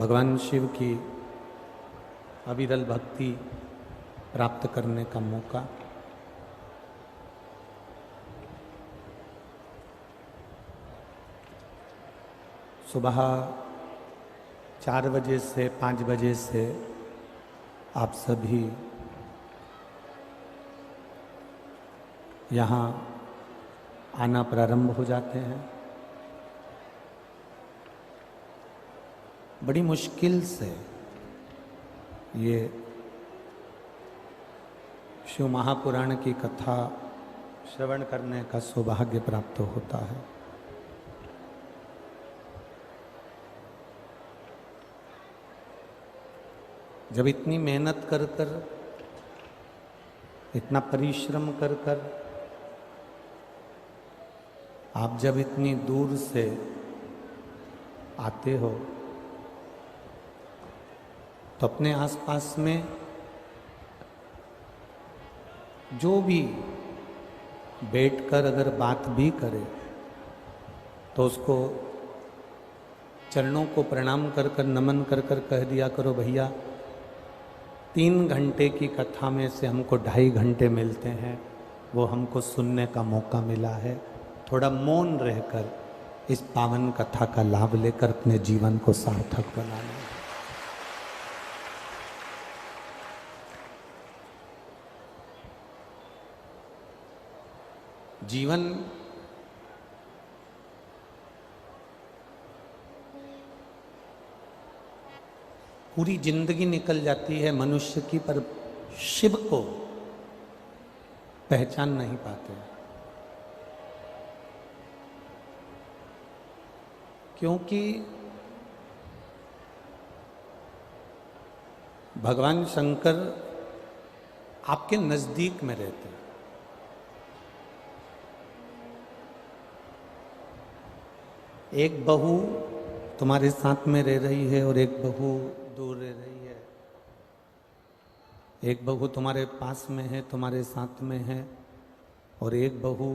भगवान शिव की अविरल भक्ति प्राप्त करने का मौका। सुबह 4 बजे से 5 बजे से आप सभी यहाँ आना प्रारंभ हो जाते हैं। बड़ी मुश्किल से ये शिव महापुराण की कथा श्रवण करने का सौभाग्य प्राप्त होता है। जब इतनी मेहनत कर कर, इतना परिश्रम कर कर आप जब इतनी दूर से आते हो तो अपने आसपास में जो भी बैठकर अगर बात भी करे तो उसको चरणों को प्रणाम कर कर नमन कर कर कह दिया करो, भैया 3 घंटे की कथा में से हमको 2.5 घंटे मिलते हैं, वो हमको सुनने का मौका मिला है। थोड़ा मौन रहकर इस पावन कथा का लाभ लेकर अपने जीवन को सार्थक बनाना। जीवन पूरी जिंदगी निकल जाती है मनुष्य की, पर शिव को पहचान नहीं पाते। क्योंकि भगवान शंकर आपके नजदीक में रहते हैं। एक बहू तुम्हारे साथ में रह रही है और एक बहू दूर रह रही है। एक बहू तुम्हारे पास में है, तुम्हारे साथ में है, और एक बहू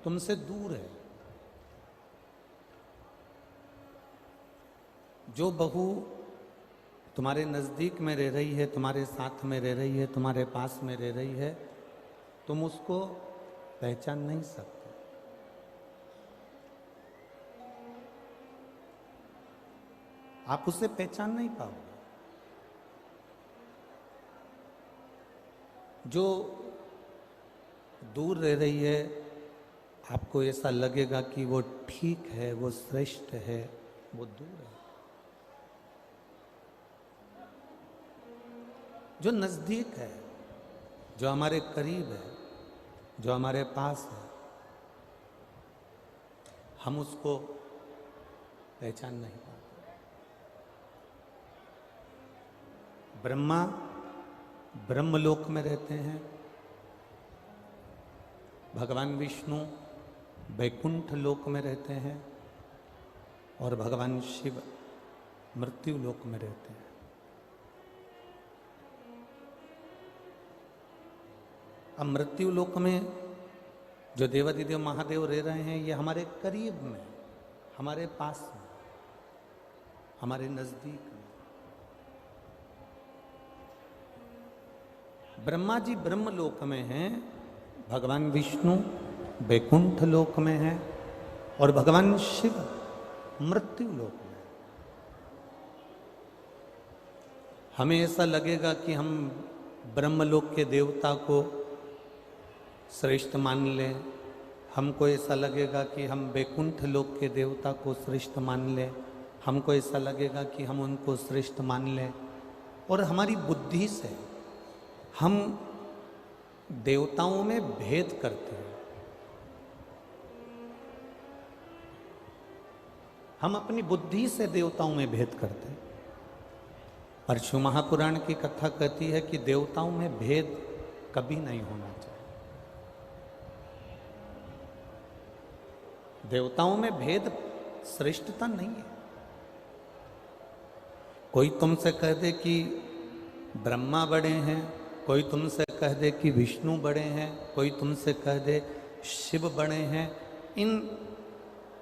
तुमसे दूर है। जो बहू तुम्हारे नज़दीक में रह रही है, तुम्हारे साथ में रह रही है, तुम्हारे पास में रह रही है, तुम उसको पहचान नहीं सकते। आप उसे पहचान नहीं पाओगे। जो दूर रह रही है आपको ऐसा लगेगा कि वो ठीक है, वो श्रेष्ठ है, वो दूर है। जो नजदीक है, जो हमारे करीब है, जो हमारे पास है, हम उसको पहचान नहीं पाते। ब्रह्मा ब्रह्मलोक में रहते हैं, भगवान विष्णु वैकुंठ लोक में रहते हैं, और भगवान शिव मृत्यु लोक में रहते हैं। अब मृत्यु लोक में जो देवादिदेव महादेव रह रहे हैं, ये हमारे करीब में, हमारे पास में, हमारे नजदीक में। ब्रह्मा जी ब्रह्मलोक में हैं, भगवान विष्णु वैकुंठ लोक में हैं, और भगवान शिव मृत्यु लोक में। हमें ऐसा लगेगा कि हम ब्रह्मलोक के देवता को श्रेष्ठ मान लें, हमको ऐसा लगेगा कि हम वैकुंठ लोक के देवता को श्रेष्ठ मान लें, हमको ऐसा लगेगा कि हम उनको श्रेष्ठ मान लें, और हमारी बुद्धि से हम देवताओं में भेद करते हैं। हम अपनी बुद्धि से देवताओं में भेद करते हैं। पर शिव महापुराण की कथा कहती है कि देवताओं में भेद कभी नहीं होना चाहिए। देवताओं में भेद श्रेष्ठता नहीं है। कोई तुमसे कह दे कि ब्रह्मा बड़े हैं, कोई तुमसे कह दे कि विष्णु बड़े हैं, कोई तुमसे कह दे शिव बड़े हैं, इन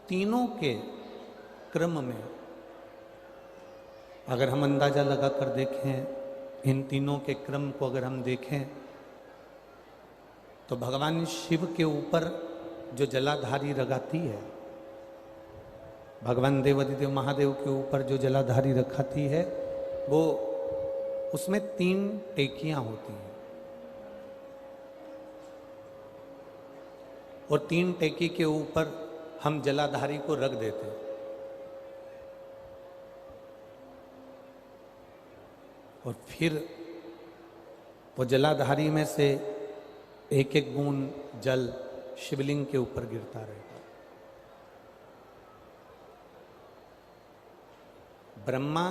तीनों के क्रम में अगर हम अंदाजा लगा कर देखें, इन तीनों के क्रम को अगर हम देखें, तो भगवान शिव के ऊपर जो जलाधारी रखाती है, भगवान देवादिदेव महादेव के ऊपर जो जलाधारी रखाती है, वो उसमें 3 टेकियां होती हैं। और 3 टेकी के ऊपर हम जलाधारी को रख देते हैं। और फिर वो जलाधारी में से एक एक बूंद जल शिवलिंग के ऊपर गिरता रहेगा। ब्रह्मा,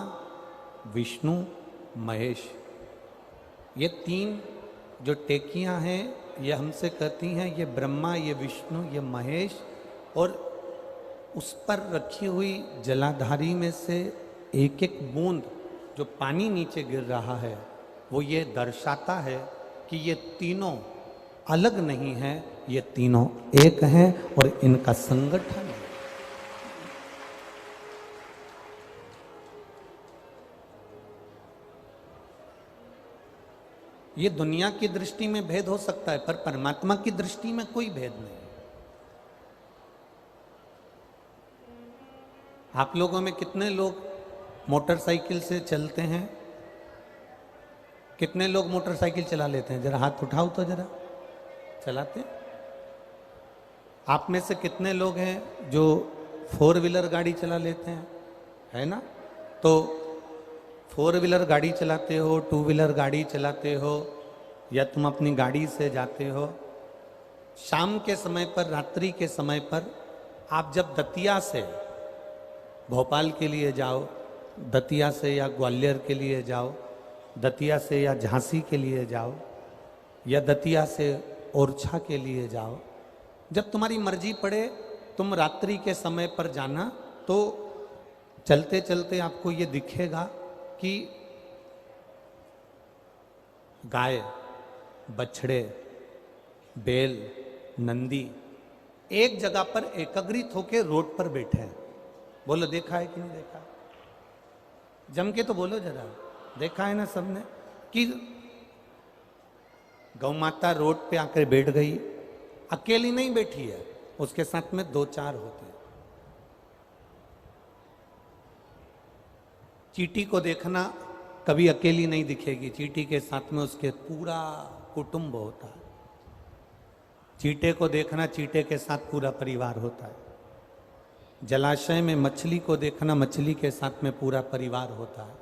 विष्णु, महेश, ये 3 जो टेकियां हैं, ये हमसे कहती हैं, ये ब्रह्मा, ये विष्णु, ये महेश, और उस पर रखी हुई जलाधारी में से एक एक बूंद जो पानी नीचे गिर रहा है, वो ये दर्शाता है कि ये तीनों अलग नहीं हैं, ये तीनों एक हैं और इनका संगठन है। ये दुनिया की दृष्टि में भेद हो सकता है, पर परमात्मा की दृष्टि में कोई भेद नहीं। आप लोगों में कितने लोग मोटरसाइकिल से चलते हैं? कितने लोग मोटरसाइकिल चला लेते हैं? जरा हाथ उठाओ तो जरा। चलाते? आप में से कितने लोग हैं जो 4 व्हीलर गाड़ी चला लेते हैं? है ना? तो 4 व्हीलर गाड़ी चलाते हो, 2 व्हीलर गाड़ी चलाते हो, या तुम अपनी गाड़ी से जाते हो, शाम के समय पर, रात्रि के समय पर आप जब दतिया से भोपाल के लिए जाओ, दतिया से या ग्वालियर के लिए जाओ, दतिया से या झांसी के लिए जाओ, या दतिया से ओरछा के लिए जाओ, जब तुम्हारी मर्जी पड़े तुम रात्रि के समय पर जाना, तो चलते चलते आपको ये दिखेगा कि गाय, बछड़े, बैल, नंदी एक जगह पर एकत्रित होकर रोड पर बैठे हैं। बोलो देखा है कि नहीं देखा? जम के तो बोलो जरा, देखा है ना सबने कि गौ माता रोड पे आकर बैठ गई, अकेली नहीं बैठी है, उसके साथ में 2-4 होते हैं। चींटी को देखना, कभी अकेली नहीं दिखेगी, चींटी के साथ में उसके पूरा कुटुंब होता है। चींटे को देखना, चींटे के साथ पूरा परिवार होता है। जलाशय में मछली को देखना, मछली के साथ में पूरा परिवार होता है।